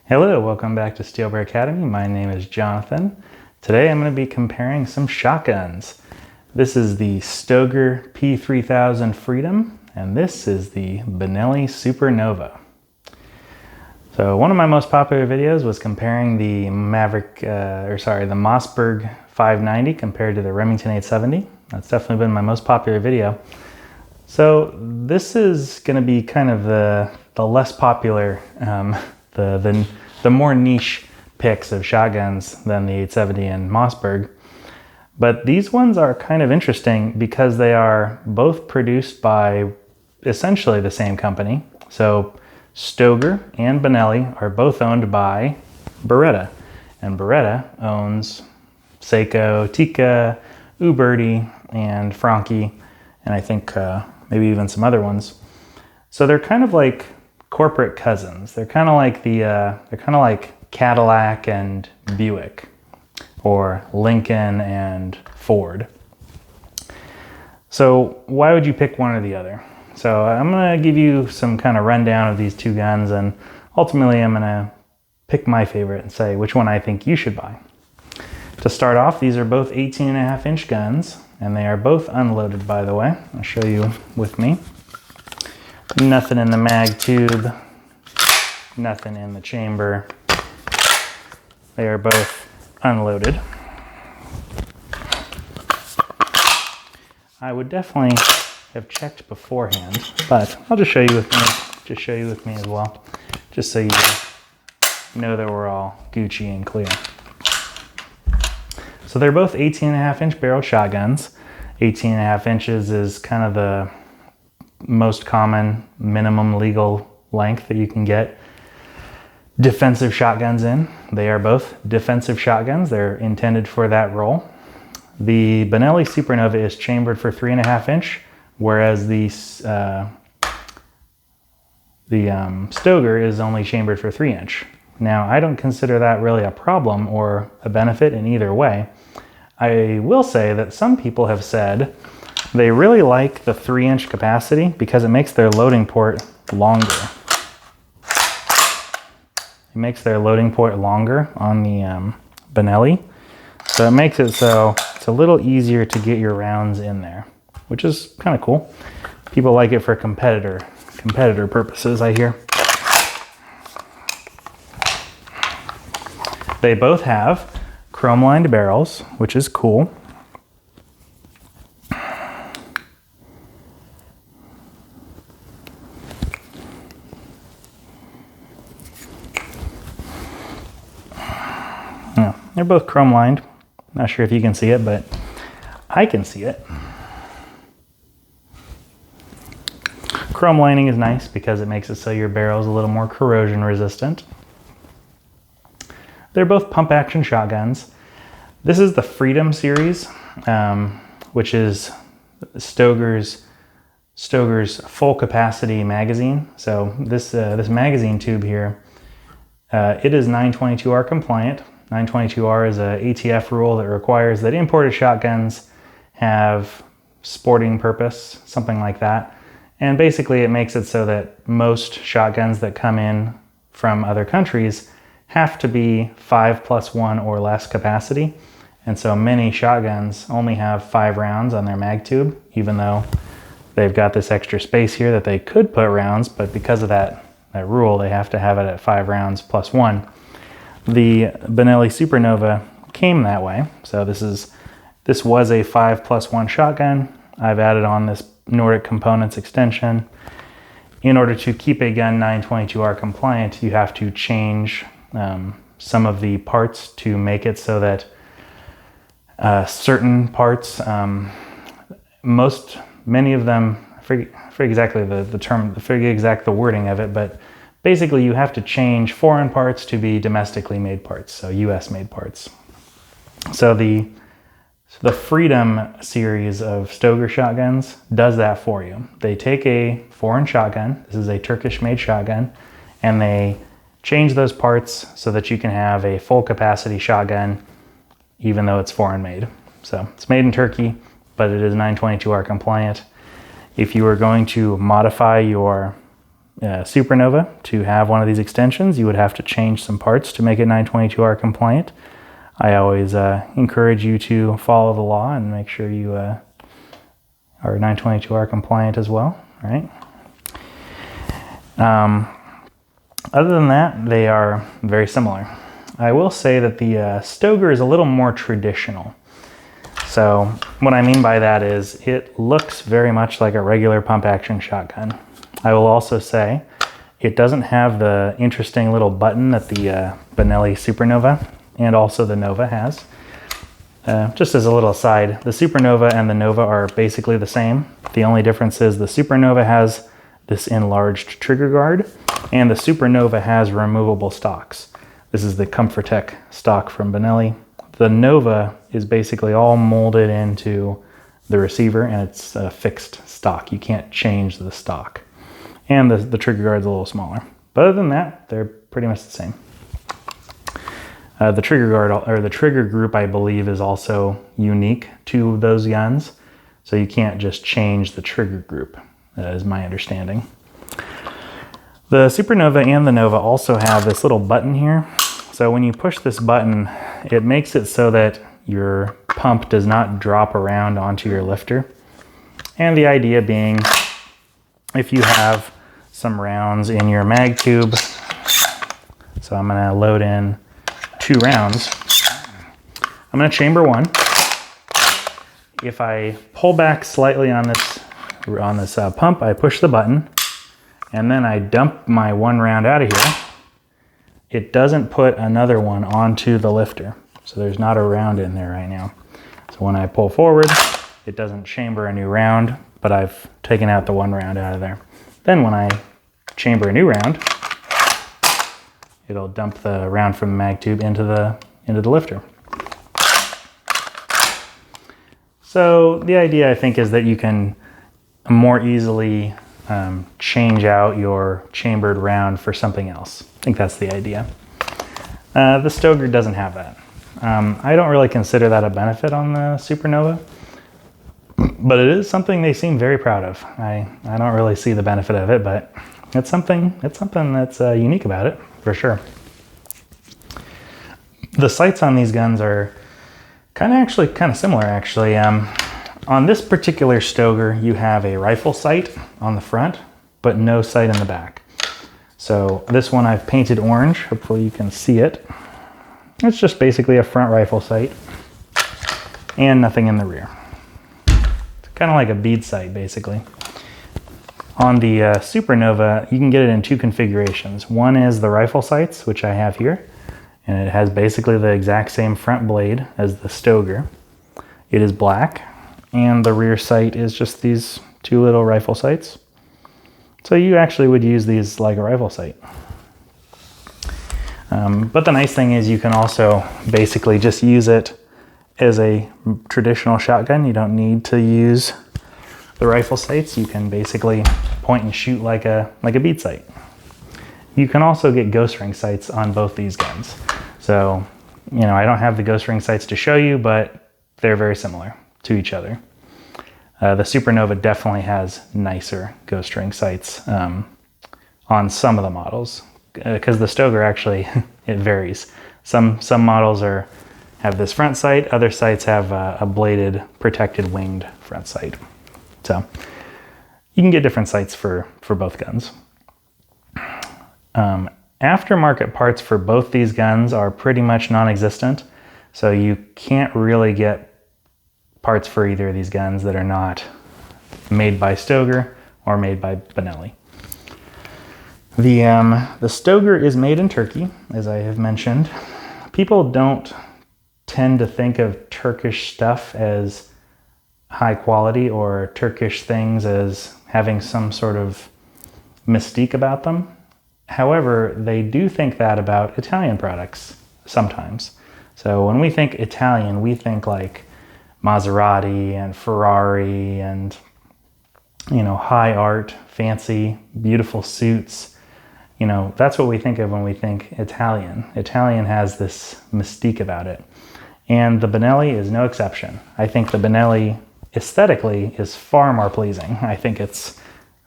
Hello, welcome back to Steelbear Academy. My name is Jonathan. Today I'm going to be comparing some shotguns. This is the Stoeger P3000 Freedom, and this is the Benelli Supernova. So one of my most popular videos was comparing the the Mossberg 590 compared to the Remington 870. That's definitely been my most popular video. So this is going to be kind of the less popular, the more niche picks of shotguns than the 870 and Mossberg. But these ones are kind of interesting because they are both produced by essentially the same company. So Stoeger and Benelli are both owned by Beretta, and Beretta owns Sako, Tikka, Burris, and Franchi, and I think maybe even some other ones. So they're kind of like corporate cousins. They're kind of like Cadillac and Buick, or Lincoln and Ford. So why would you pick one or the other? So I'm going to give you some kind of rundown of these two guns, and ultimately I'm going to pick my favorite and say which one I think you should buy. To start off, these are both 18.5-inch guns, and they are both unloaded, by the way. I'll show you with me. Nothing in the mag tube, nothing in the chamber. They are both unloaded. I would definitely have checked beforehand, but I'll just show you with me, as well, just so you know that we're all Gucci and clear. So they're both 18.5-inch barrel shotguns. 18.5 inches is kind of the most common minimum legal length that you can get defensive shotguns in. They are both defensive shotguns. They're intended for that role. The Benelli Supernova is chambered for 3.5 inch, whereas the Stoeger is only chambered for 3 inch. Now, I don't consider that really a problem or a benefit in either way. I will say that some people have said they really like the 3 inch capacity because it makes their loading port longer. It makes their loading port longer on the Benelli. So it makes it so it's a little easier to get your rounds in there, which is kind of cool. People like it for competitor purposes, I hear. They both have chrome-lined barrels, which is cool. Yeah, they're both chrome-lined. Not sure if you can see it, but I can see it. Chrome lining is nice because it makes it so your barrel is a little more corrosion resistant. They're both pump-action shotguns. This is the Freedom series, which is Stoeger's full-capacity magazine. So this magazine tube here, it is 922R compliant. 922R is a ATF rule that requires that imported shotguns have sporting purpose, something like that. And basically it makes it so that most shotguns that come in from other countries have to be 5+1 or less capacity. And so many shotguns only have 5 rounds on their mag tube, even though they've got this extra space here that they could put rounds, but because of that rule, they have to have it at 5 rounds plus 1. The Benelli Supernova came that way. So this was a 5+1 shotgun. I've added on this Nordic Components extension. In order to keep a gun 922R compliant, you have to change some of the parts to make it so that certain parts, many of them, I forget exactly the term, I forget exact the wording of it, but basically you have to change foreign parts to be domestically made parts, so US made parts. So the Freedom series of Stoeger shotguns does that for you. They take a foreign shotgun, this is a Turkish made shotgun, and they change those parts so that you can have a full capacity shotgun even though it's foreign made. So it's made in Turkey, but it is 922R compliant. If you are going to modify your Supernova to have one of these extensions, you would have to change some parts to make it 922R compliant. I always encourage you to follow the law and make sure you are 922R compliant as well, right? Other than that, they are very similar. I will say that the Stoeger is a little more traditional. So what I mean by that is it looks very much like a regular pump action shotgun. I will also say it doesn't have the interesting little button that the Benelli Supernova and also the Nova has. Just as a little aside, the Supernova and the Nova are basically the same. The only difference is the Supernova has this enlarged trigger guard and the Supernova has removable stocks. This is the Comfortech stock from Benelli. The Nova is basically all molded into the receiver and it's a fixed stock. You can't change the stock. And the trigger guard's a little smaller. But other than that, they're pretty much the same. The trigger guard, or the trigger group, I believe, is also unique to those guns. So you can't just change the trigger group, is my understanding. The Supernova and the Nova also have this little button here. So when you push this button, it makes it so that your pump does not drop around onto your lifter. And the idea being, if you have some rounds in your mag tube, so I'm going to load in 2 rounds. I'm going to chamber 1. If I pull back slightly on this pump, I push the button, and then I dump my 1 round out of here. It doesn't put another one onto the lifter, so there's not a round in there right now. So when I pull forward, it doesn't chamber a new round, but I've taken out the 1 round out of there. Then when I chamber a new round, it'll dump the round from the mag tube into the lifter. So the idea, I think, is that you can more easily change out your chambered round for something else. I think that's the idea. The Stoeger doesn't have that. I don't really consider that a benefit on the Supernova, but it is something they seem very proud of. I don't really see the benefit of it, but it's something that's unique about it, for sure. The sights on these guns are kind of similar, actually. On this particular Stoeger, you have a rifle sight on the front, but no sight in the back. So this one I've painted orange. Hopefully you can see it. It's just basically a front rifle sight and nothing in the rear. It's kind of like a bead sight, basically. On the Supernova, you can get it in 2 configurations. One is the rifle sights, which I have here, and it has basically the exact same front blade as the Stoeger. It is black, and the rear sight is just these 2 little rifle sights. So you actually would use these like a rifle sight. But the nice thing is you can also basically just use it as a traditional shotgun. You don't need to use the rifle sights. You can basically point and shoot like a bead sight. You can also get ghost ring sights on both these guns. So, you know, I don't have the ghost ring sights to show you, but they're very similar to each other. The Supernova definitely has nicer ghost ring sights on some of the models, because the Stoeger actually, it varies. Some models have this front sight, other sights have a bladed, protected, winged front sight. So you can get different sights for both guns. Aftermarket parts for both these guns are pretty much non-existent, so you can't really get parts for either of these guns that are not made by Stoeger or made by Benelli. The Stoeger is made in Turkey, as I have mentioned. People don't tend to think of Turkish stuff as high quality or Turkish things as having some sort of mystique about them. However, they do think that about Italian products sometimes. So when we think Italian, we think like Maserati and Ferrari and, you know, high art, fancy, beautiful suits. You know, that's what we think of when we think Italian. Italian has this mystique about it. And the Benelli is no exception. I think the Benelli aesthetically is far more pleasing. I think it's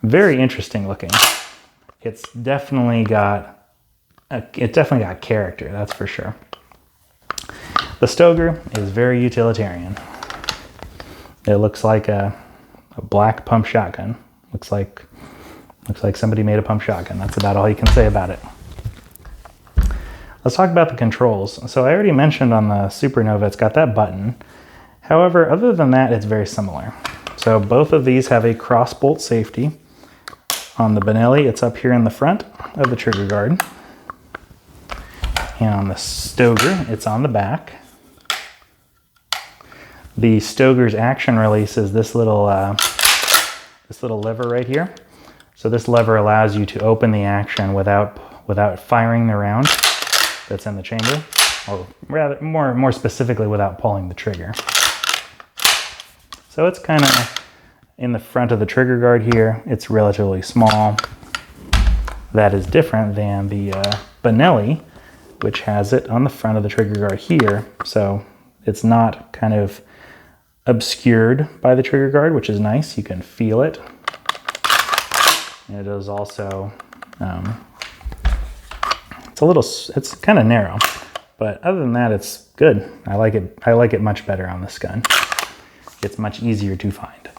very interesting looking. it's definitely got character, that's for sure. The Stoeger is very utilitarian. It looks like a black pump shotgun. Looks like somebody made a pump shotgun. That's about all you can say about it. Let's talk about the controls. So I already mentioned on the Supernova, it's got that button. However, other than that, it's very similar. So both of these have a cross bolt safety. On the Benelli, it's up here in the front of the trigger guard. And on the Stoeger, it's on the back. The Stoeger's action release is this little lever right here. So this lever allows you to open the action without firing the round that's in the chamber, or rather more specifically without pulling the trigger. So it's kind of in the front of the trigger guard here. It's relatively small. That is different than the Benelli, which has it on the front of the trigger guard here. So it's not kind of obscured by the trigger guard, which is nice. You can feel it. And it is also, it's kind of narrow, but other than that, it's good. I like it much better on this gun. It's much easier to find.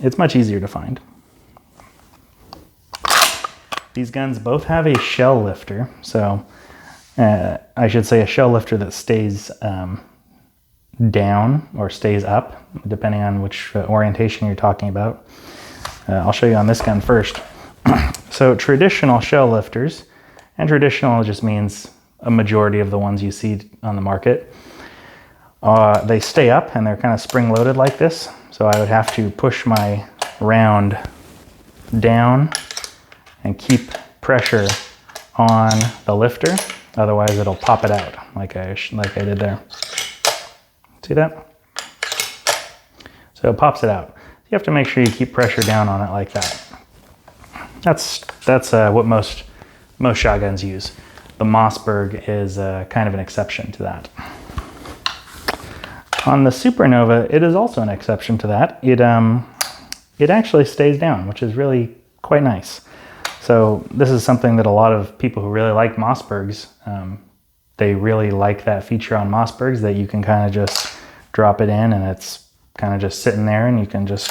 These guns both have a shell lifter. So I should say a shell lifter that stays down or stays up, depending on which orientation you're talking about. I'll show you on this gun first. So traditional shell lifters, and traditional just means a majority of the ones you see on the market, they stay up and they're kind of spring-loaded like this. So I would have to push my round down and keep pressure on the lifter. Otherwise it'll pop it out like I did there. See that? So it pops it out. You have to make sure you keep pressure down on it like that. That's what most shotguns use. The Mossberg is kind of an exception to that. On the Supernova, it is also an exception to that. It actually stays down, which is really quite nice. So this is something that a lot of people who really like Mossbergs, they really like that feature on Mossbergs, that you can kind of just drop it in and it's kind of just sitting there and you can just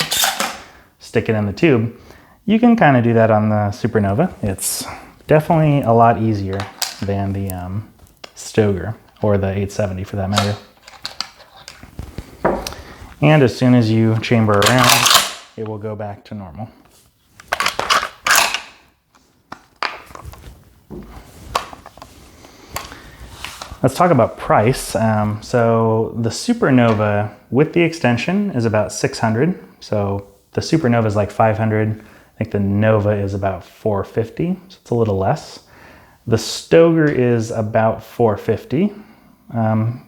stick it in the tube. You can kind of do that on the Supernova. It's definitely a lot easier than the Stoeger, or the 870 for that matter. And as soon as you chamber around, it will go back to normal. Let's talk about price. So the Supernova with the extension is about $600. So the Supernova is like $500. I think the Nova is about $450, so it's a little less. The Stoeger is about $450,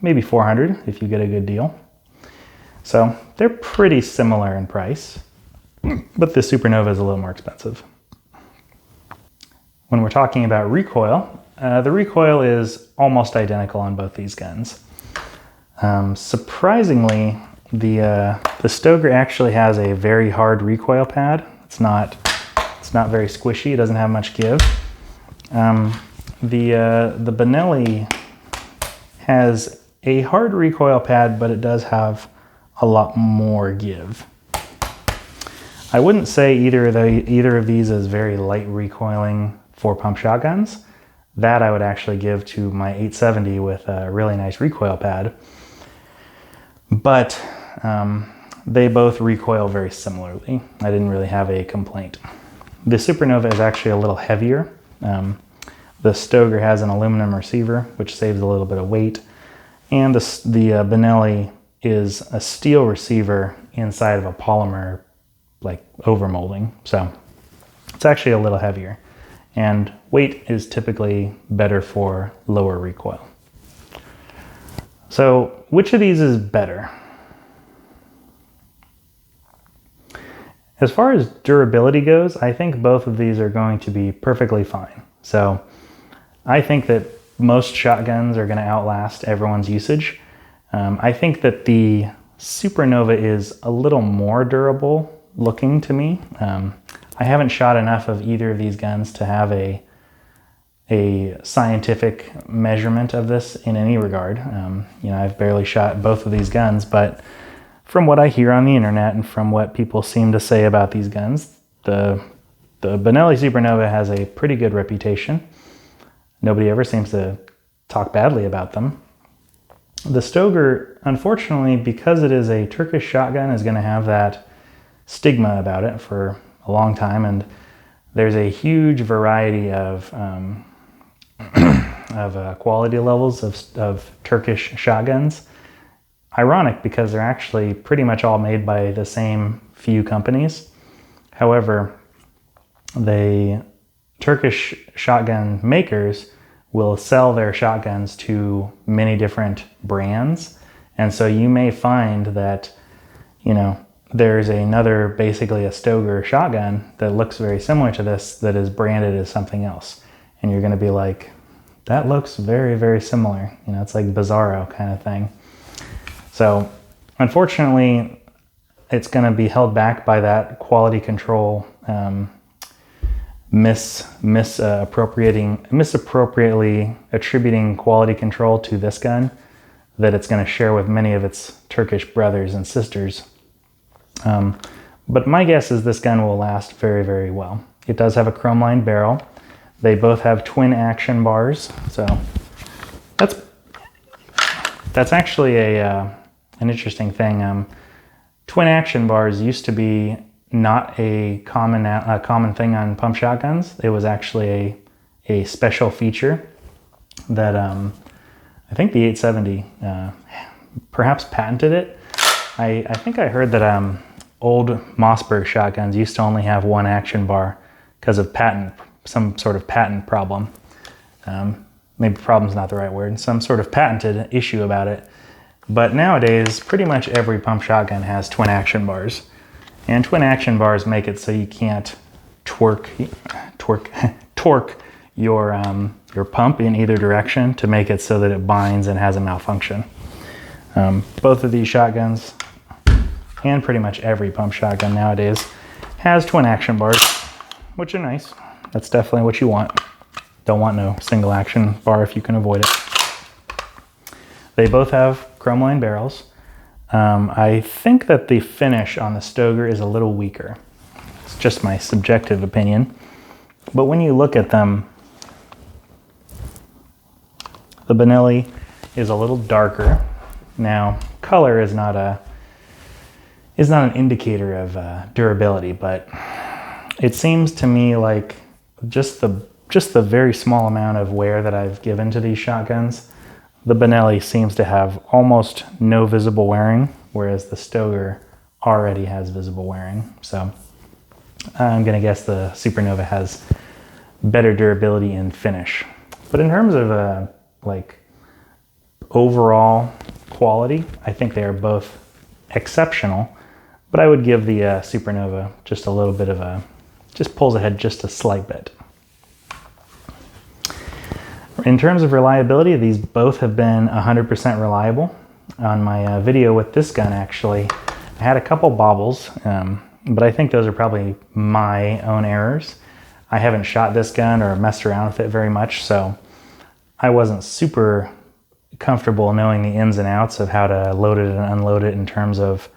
maybe $400 if you get a good deal. So they're pretty similar in price, but the Supernova is a little more expensive. When we're talking about recoil, the recoil is almost identical on both these guns. Surprisingly, the Stoeger actually has a very hard recoil pad. It's not very squishy. It doesn't have much give. The Benelli has a hard recoil pad, but it does have a lot more give. I wouldn't say either of these is very light recoiling for pump shotguns. That I would actually give to my 870 with a really nice recoil pad. But they both recoil very similarly. I didn't really have a complaint. The Supernova is actually a little heavier. The Stoeger has an aluminum receiver, which saves a little bit of weight. And the Benelli is a steel receiver inside of a polymer, like overmolding. So it's actually a little heavier. And weight is typically better for lower recoil. So which of these is better? As far as durability goes, I think both of these are going to be perfectly fine. So I think that most shotguns are going to outlast everyone's usage. I think that the Supernova is a little more durable looking to me. I haven't shot enough of either of these guns to have a a scientific measurement of this in any regard. I've barely shot both of these guns, but from what I hear on the internet and from what people seem to say about these guns, the Benelli Supernova has a pretty good reputation. Nobody ever seems to talk badly about them. The Stoeger, unfortunately, because it is a Turkish shotgun, is going to have that stigma about it for a long time, and there's a huge variety of quality levels of Turkish shotguns. Ironic, because they're actually pretty much all made by the same few companies. However, the Turkish shotgun makers will sell their shotguns to many different brands. And so you may find that, there's another, basically a Stoeger shotgun that looks very similar to this that is branded as something else. And you're going to be like, that looks very, very similar. It's like Bizarro kind of thing. So unfortunately, it's going to be held back by that quality control misappropriately attributing quality control to this gun that it's going to share with many of its Turkish brothers and sisters. But my guess is this gun will last very, very well. It does have a chrome lined barrel. They both have twin action bars, so that's actually an interesting thing. Twin action bars used to be not a common thing on pump shotguns. It was actually a special feature that I think the 870 perhaps patented it. I think I heard that old Mossberg shotguns used to only have one action bar because of some sort of patent problem. Maybe problem's not the right word, some sort of patented issue about it. But nowadays, pretty much every pump shotgun has twin action bars. And twin action bars make it so you can't torque your pump in either direction to make it so that it binds and has a malfunction. Both of these shotguns, and pretty much every pump shotgun nowadays, has twin action bars, which are nice. That's definitely what you want. Don't want no single action bar if you can avoid it. They both have chrome lined barrels. I think that the finish on the Stoeger is a little weaker. It's just my subjective opinion. But when you look at them, the Benelli is a little darker. Now, color is not an indicator of durability, but it seems to me like just the very small amount of wear that I've given to these shotguns, the Benelli seems to have almost no visible wearing, whereas the Stoeger already has visible wearing. So I'm going to guess the Supernova has better durability and finish. But in terms of overall quality, I think they are both exceptional. But I would give the Supernova just a little bit of just pulls ahead just a slight bit. In terms of reliability, these both have been 100% reliable. On my video with this gun, actually, I had a couple bobbles, but I think those are probably my own errors. I haven't shot this gun or messed around with it very much, so I wasn't super comfortable knowing the ins and outs of how to load it and unload it in terms of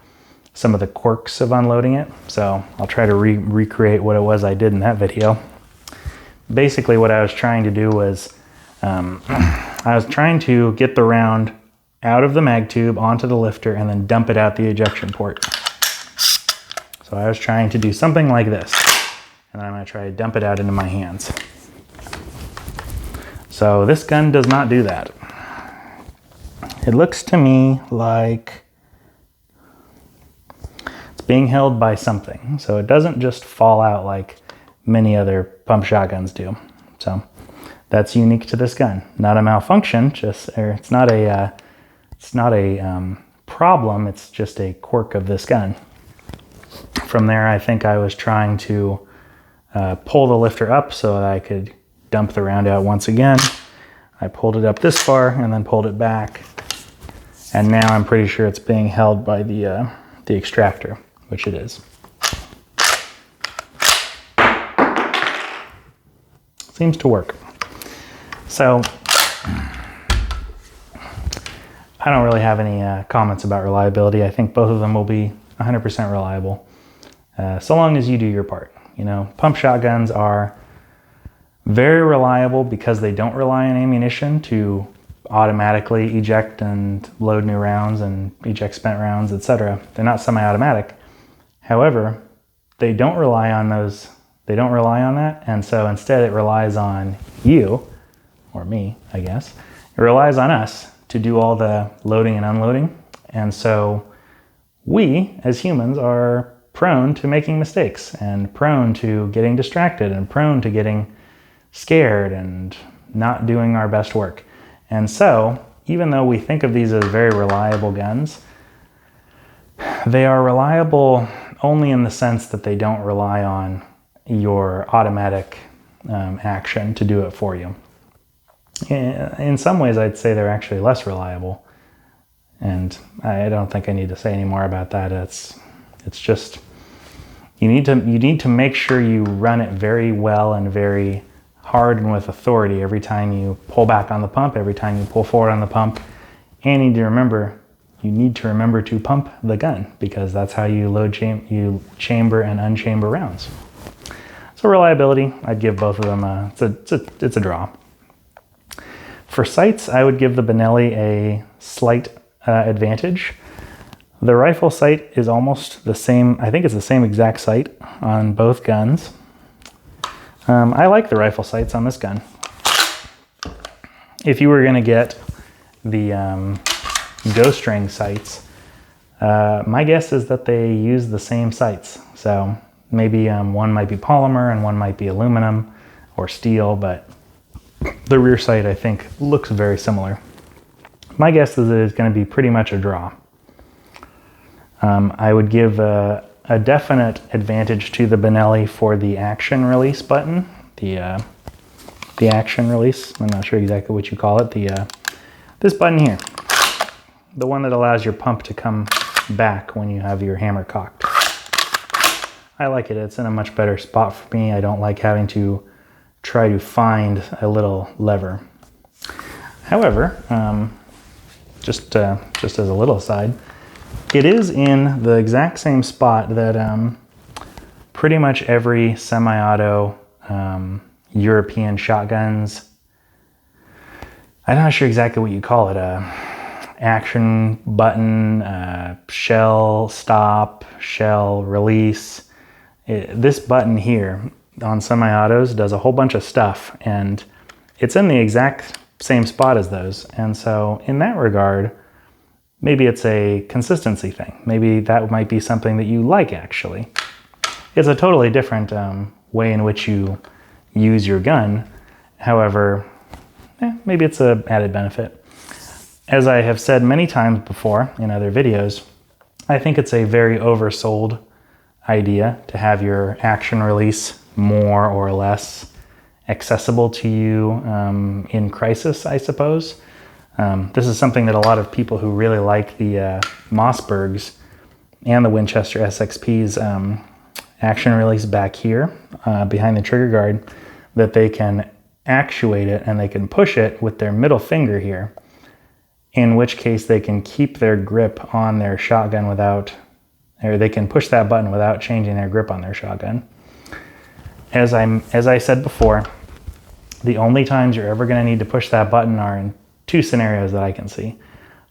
some of the quirks of unloading it. So I'll try to recreate what it was I did in that video. Basically, what I was trying to do was I was trying to get the round out of the mag tube onto the lifter and then dump it out the ejection port. So I was trying to do something like this, and then I'm going to try to dump it out into my hands. So this gun does not do that. It looks to me like it's being held by something. So it doesn't just fall out like many other pump shotguns do. So that's unique to this gun. Not a malfunction, it's not a problem, it's just a quirk of this gun. From there, I think I was trying to pull the lifter up so that I could dump the round out once again. I pulled it up this far and then pulled it back. And now I'm pretty sure it's being held by the extractor, which it is. Seems to work. So I don't really have any comments about reliability. I think both of them will be 100% reliable, so long as you do your part. You know, pump shotguns are very reliable because they don't rely on ammunition to automatically eject and load new rounds and eject spent rounds, etc. They're not semi-automatic. However, they don't rely on those. They don't rely on that, and so instead it relies on you, or me, I guess. It relies on us to do all the loading and unloading, and so we, as humans, are prone to making mistakes and prone to getting distracted and prone to getting scared and not doing our best work. And so, even though we think of these as very reliable guns, they are reliable only in the sense that they don't rely on your automatic action to do it for you. In some ways, I'd say they're actually less reliable, and I don't think I need to say any more about that. It's just you need to make sure you run it very well and very hard and with authority every time you pull back on the pump, every time you pull forward on the pump. And you need to remember to pump the gun, because that's how you chamber and unchamber rounds. So reliability, I'd give both of them it's a draw. For sights, I would give the Benelli a slight advantage. The rifle sight is almost the same. I think it's the same exact sight on both guns. I like the rifle sights on this gun. If you were going to get the ghost ring sights, my guess is that they use the same sights. So maybe one might be polymer and one might be aluminum or steel, but the rear sight, I think, looks very similar. My guess is that it's going to be pretty much a draw. I would give a definite advantage to the Benelli for the action release button. The action release, I'm not sure exactly what you call it. This button here, the one that allows your pump to come back when you have your hammer cocked. I like it. It's in a much better spot for me. I don't like having to try to find a little lever. However, just as a little aside, it is in the exact same spot that pretty much every semi-auto European shotguns, I'm not sure exactly what you call it, action button, shell stop, shell release. This button here on semi-autos does a whole bunch of stuff, and it's in the exact same spot as those. And so in that regard, maybe it's a consistency thing. Maybe that might be something that you like, actually. It's a totally different way in which you use your gun. However, maybe it's an added benefit. As I have said many times before in other videos, I think it's a very oversold idea to have your action release more or less accessible to you in crisis, I suppose. This is something that a lot of people who really like the Mossbergs and the Winchester SXP's action release back here behind the trigger guard, that they can actuate it and they can push it with their middle finger here, in which case they can keep their grip on their shotgun or they can push that button without changing their grip on their shotgun. As I said before, the only times you're ever going to need to push that button are in two scenarios that I can see.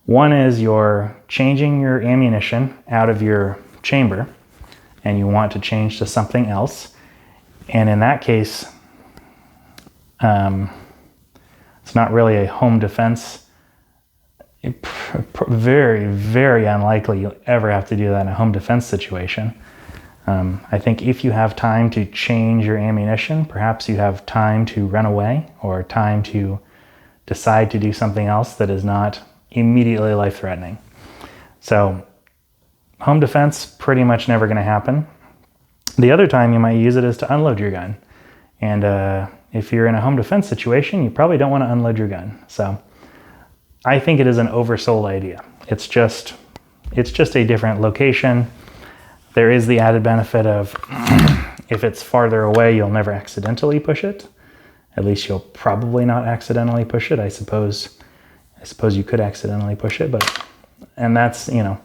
One is you're changing your ammunition out of your chamber and you want to change to something else. And in that case, it's not really a home defense. Very, very unlikely you'll ever have to do that in a home defense situation. I think if you have time to change your ammunition, perhaps you have time to run away or time to decide to do something else that is not immediately life-threatening. So home defense, pretty much never going to happen. The other time you might use it is to unload your gun. And if you're in a home defense situation, you probably don't want to unload your gun. So I think it is an oversold idea. It's just a different location. There is the added benefit of if it's farther away, you'll never accidentally push it. At least you'll probably not accidentally push it. I suppose you could accidentally push it, and that's, you know,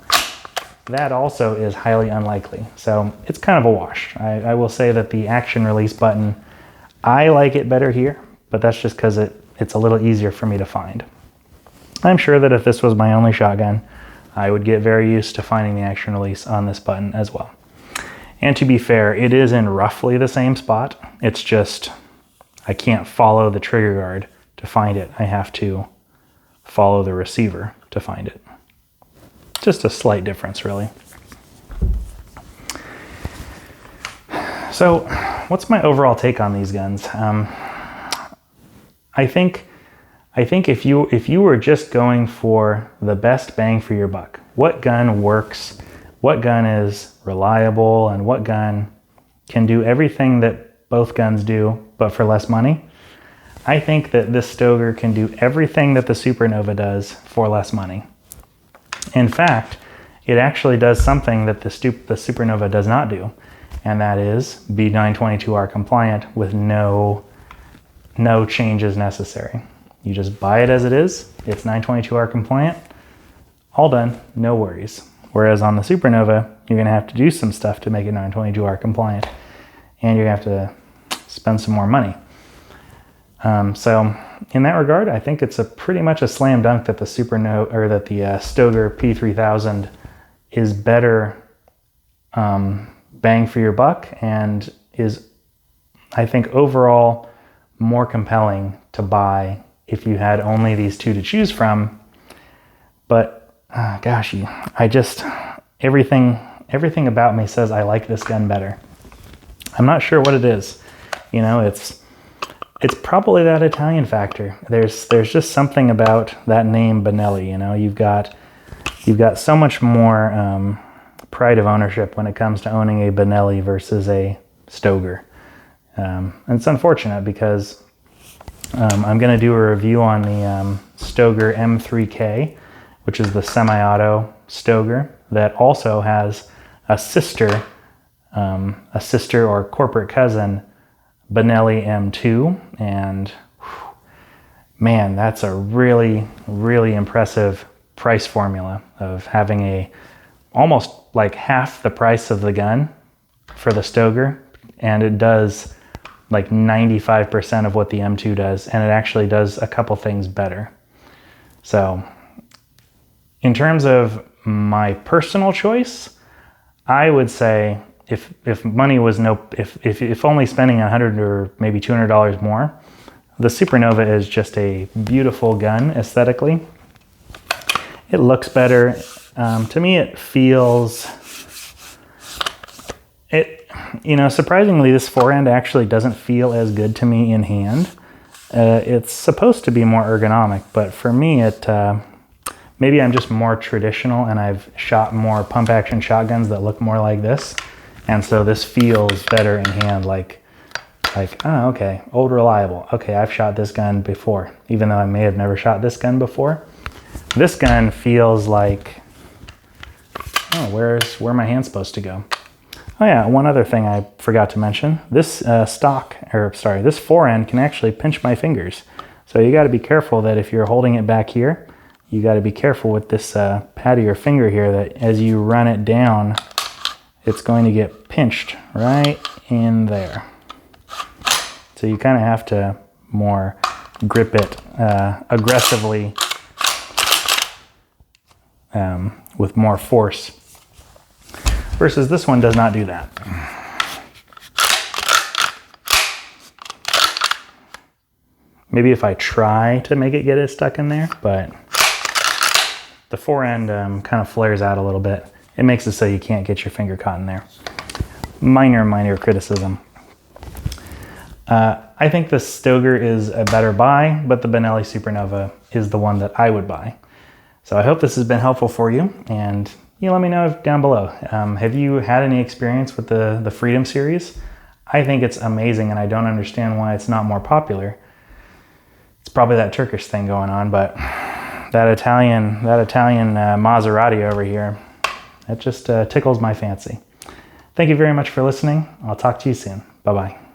that also is highly unlikely. So it's kind of a wash. I will say that the action release button, I like it better here, but that's just because it's a little easier for me to find. I'm sure that if this was my only shotgun, I would get very used to finding the action release on this button as well. And to be fair, it is in roughly the same spot. It's just, I can't follow the trigger guard to find it. I have to follow the receiver to find it. Just a slight difference, really. So, what's my overall take on these guns? I think if you were just going for the best bang for your buck, what gun works, what gun is reliable, and what gun can do everything that both guns do, but for less money, I think that this Stoeger can do everything that the Supernova does for less money. In fact, it actually does something that the Supernova does not do, and that is be 922R compliant with no changes necessary. You just buy it as it is, it's 922R compliant, all done, no worries. Whereas on the Supernova, you're gonna have to do some stuff to make it 922R compliant, and you're gonna have to spend some more money. So in that regard, I think it's pretty much a slam dunk that the Stoeger P3000 is better bang for your buck, and is, I think, overall more compelling to buy if you had only these two to choose from. But gosh, everything about me says I like this gun better. I'm not sure what it is. You know, it's probably that Italian factor. There's just something about that name Benelli. You know, you've got so much more pride of ownership when it comes to owning a Benelli versus a Stoeger. And it's unfortunate because I'm going to do a review on the Stoeger M3K, which is the semi-auto Stoeger that also has a sister or corporate cousin, Benelli M2, and man, that's a really, really impressive price formula of having almost like half the price of the gun for the Stoeger, and it does like 95% of what the M2 does, and it actually does a couple things better. So in terms of my personal choice, I would say if money was if only spending $100 or maybe $200 more, the Supernova is just a beautiful gun aesthetically. It looks better. To me, it feels, you know, surprisingly, this forend actually doesn't feel as good to me in hand. It's supposed to be more ergonomic, but for me, maybe I'm just more traditional and I've shot more pump action shotguns that look more like this. And so this feels better in hand, like, oh, okay, old reliable. Okay, I've shot this gun before, even though I may have never shot this gun before. This gun feels like, oh, where my hand's supposed to go? Oh yeah, one other thing I forgot to mention. This this forend can actually pinch my fingers. So you gotta be careful that if you're holding it back here, you gotta be careful with this pad of your finger here, that as you run it down, it's going to get pinched right in there. So you kind of have to more grip it aggressively with more force. Versus this one does not do that. Maybe if I try to make it get it stuck in there, but the forend kind of flares out a little bit. It makes it so you can't get your finger caught in there. Minor criticism. I think the Stoeger is a better buy, but the Benelli Supernova is the one that I would buy. So I hope this has been helpful for you, and you let me know down below. Have you had any experience with the Freedom series? I think it's amazing, and I don't understand why it's not more popular. It's probably that Turkish thing going on, but that Italian Maserati over here, it just tickles my fancy. Thank you very much for listening. I'll talk to you soon. Bye-bye.